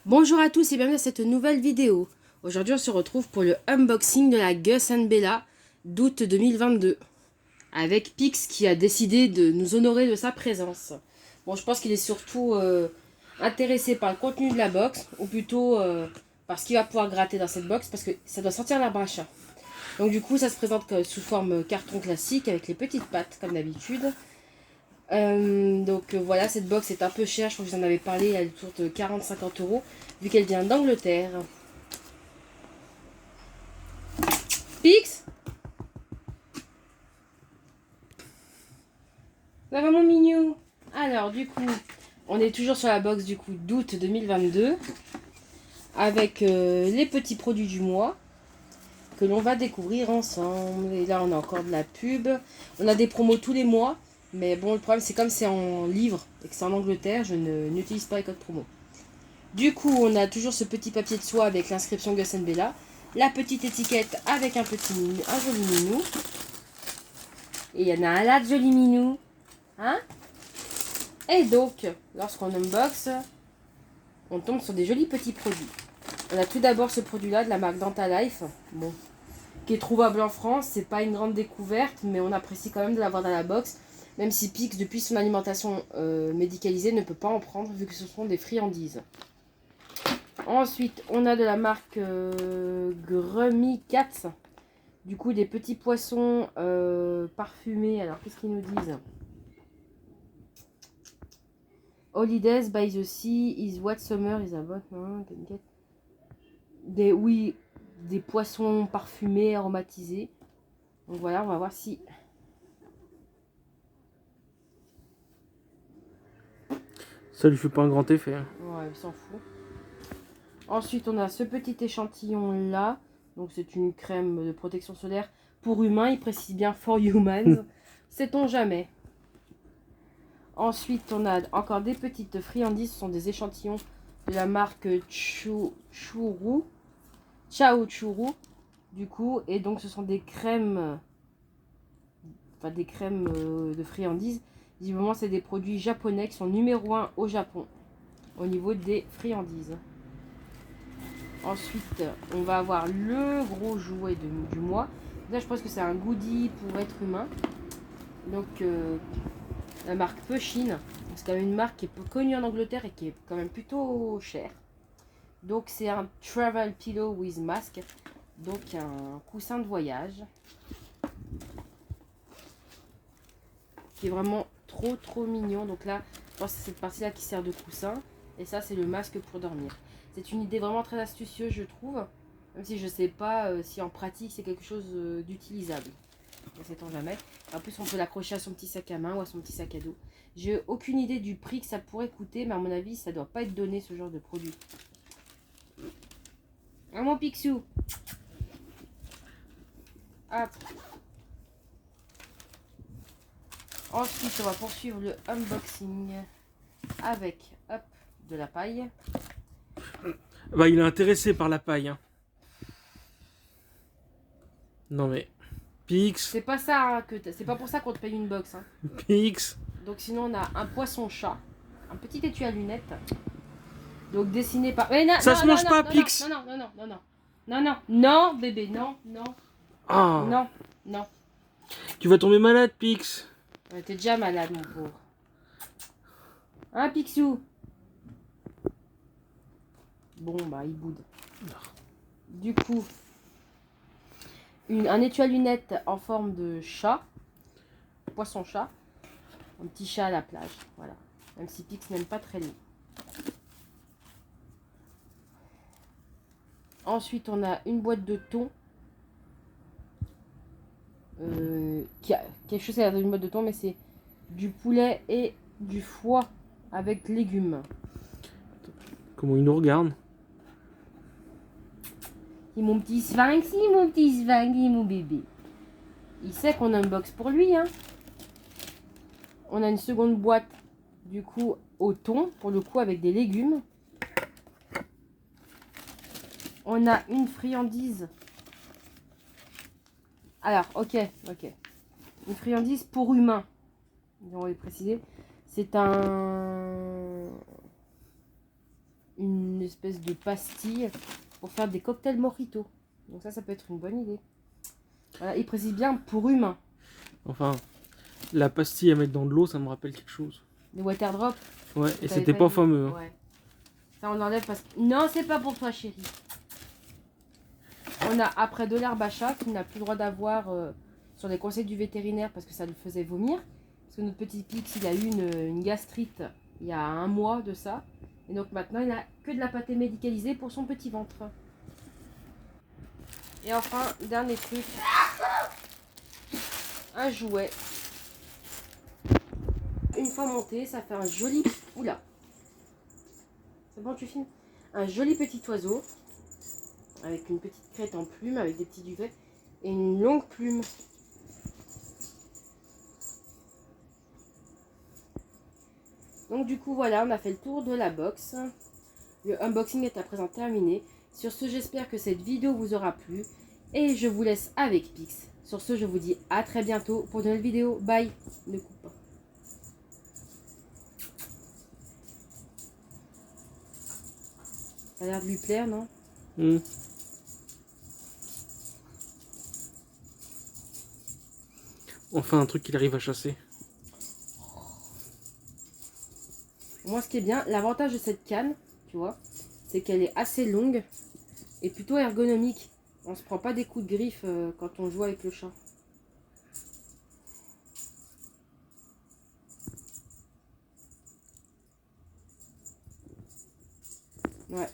Bonjour à tous et bienvenue à cette nouvelle vidéo. Aujourd'hui on se retrouve pour le unboxing de la Gus Bella d'août 2022 avec Pix qui a décidé de nous honorer de sa présence. Bon, je pense qu'il est surtout intéressé par le contenu de la box, ou plutôt par ce qu'il va pouvoir gratter dans cette box, parce que ça doit sentir la bracha. Donc du coup ça se présente sous forme carton classique avec les petites pattes comme d'habitude. Voilà, cette box est un peu chère, je crois que vous en avez parlé, elle est autour de 40-50 euros, vu qu'elle vient d'Angleterre. Pix, ça va mon mignon? Alors du coup, on est toujours sur la box du coup d'août 2022, avec les petits produits du mois que l'on va découvrir ensemble. Et là on a encore de la pub, on a des promos tous les mois, mais bon le problème c'est comme c'est en livre et que c'est en Angleterre, je n'utilise pas les codes promo. Du coup, on a toujours ce petit papier de soie avec l'inscription Gus Bella. La petite étiquette avec un joli minou. Et il y en a un là de joli minou. Hein? Et donc, lorsqu'on unbox, on tombe sur des jolis petits produits. On a tout d'abord ce produit-là de la marque Dentalife. Bon, qui est trouvable en France. C'est pas une grande découverte, mais on apprécie quand même de l'avoir dans la box. Même si Pix, depuis son alimentation médicalisée, ne peut pas en prendre vu que ce sont des friandises. Ensuite, on a de la marque Grummy Cats. Du coup, des petits poissons parfumés. Alors, qu'est-ce qu'ils nous disent? Holidays by the sea is what summer is about. Oui, des poissons parfumés, aromatisés. Donc voilà, on va voir si... Ça lui fait pas un grand effet. Ouais, il s'en fout. Ensuite, on a ce petit échantillon là. Donc, c'est une crème de protection solaire pour humains. Il précise bien for humans. Sait-on jamais. Ensuite, on a encore des petites friandises. Ce sont des échantillons de la marque Churu. Chao Churu. Du coup, et donc ce sont des crèmes. Enfin, des crèmes de friandises. Visiblement, c'est des produits japonais qui sont numéro 1 au Japon. Au niveau des friandises. Ensuite, on va avoir le gros jouet du mois. Là, je pense que c'est un goodie pour être humain. Donc, la marque Pusheen. C'est quand même une marque qui est peu connue en Angleterre et qui est quand même plutôt chère. Donc, c'est un Travel Pillow with Mask. Donc, un coussin de voyage. Qui est vraiment trop mignon. Donc là, je pense que c'est cette partie-là qui sert de coussin. Et ça, c'est le masque pour dormir. C'est une idée vraiment très astucieuse, je trouve. Même si je sais pas si en pratique, c'est quelque chose d'utilisable. Ne sait-on jamais. En plus, on peut l'accrocher à son petit sac à main ou à son petit sac à dos. J'ai aucune idée du prix que ça pourrait coûter, mais à mon avis, ça doit pas être donné ce genre de produit. Ah, mon Picsou. Hop. Ensuite, on va poursuivre le unboxing avec de la paille. Bah, il est intéressé par la paille. Non mais. Pix. C'est pas ça hein, c'est pas pour ça qu'on te paye une box. Hein. Pix. Donc sinon on a un poisson-chat, un petit étui à lunettes. Donc dessiné par. Mais non, Ça non, se non, mange non, pas, non, Pix. non, non, non, non, non, non, non, non, bébé, non, non, Ah. non, non. Tu vas tomber malade, Pix. Ouais, t'es déjà malade, mon pauvre. Hein, Picsou? Bon, bah, il boude. Du coup, un étui à lunettes en forme de chat, poisson-chat, un petit chat à la plage, voilà. Même si Pix n'aime pas très l'eau. Ensuite, on a une boîte de thon. Qui a quelque chose à une boîte de thon, mais c'est du poulet et du foie avec légumes. Comment il nous regarde? C'est mon petit sphinx, mon bébé. Il sait qu'on unbox pour lui, hein. On a une seconde boîte, du coup, au thon, pour le coup, avec des légumes. On a une friandise. Alors, ok. Une friandise pour humains. On va préciser. C'est une une espèce de pastille pour faire des cocktails mojito. Donc ça peut être une bonne idée. Voilà, il précise bien pour humains. Enfin, la pastille à mettre dans de l'eau, ça me rappelle quelque chose. Les water drops. Ouais, et c'était pas fameux. Hein. Ouais. Ça, on enlève parce que... Non, c'est pas pour toi, chérie. On a après de l'herbe à chat qu'il n'a plus le droit d'avoir sur les conseils du vétérinaire parce que ça le faisait vomir. Parce que notre petit Pix, il a eu une gastrite il y a un mois de ça. Et donc maintenant, il a que de la pâtée médicalisée pour son petit ventre. Et enfin, dernier truc. Un jouet. Une fois monté, ça fait un joli... Oula. C'est bon, tu filmes? Un joli petit oiseau. Avec une petite crête en plume, avec des petits duvets. Et une longue plume. Donc du coup, voilà, on a fait le tour de la box. Le unboxing est à présent terminé. Sur ce, j'espère que cette vidéo vous aura plu. Et je vous laisse avec Pix. Sur ce, je vous dis à très bientôt pour de nouvelles vidéos. Bye. Ne coupe pas. Ça a l'air de lui plaire, non? Enfin, un truc qu'il arrive à chasser. Moi, ce qui est bien, l'avantage de cette canne, tu vois, c'est qu'elle est assez longue et plutôt ergonomique. On se prend pas des coups de griffe quand on joue avec le chat. Ouais.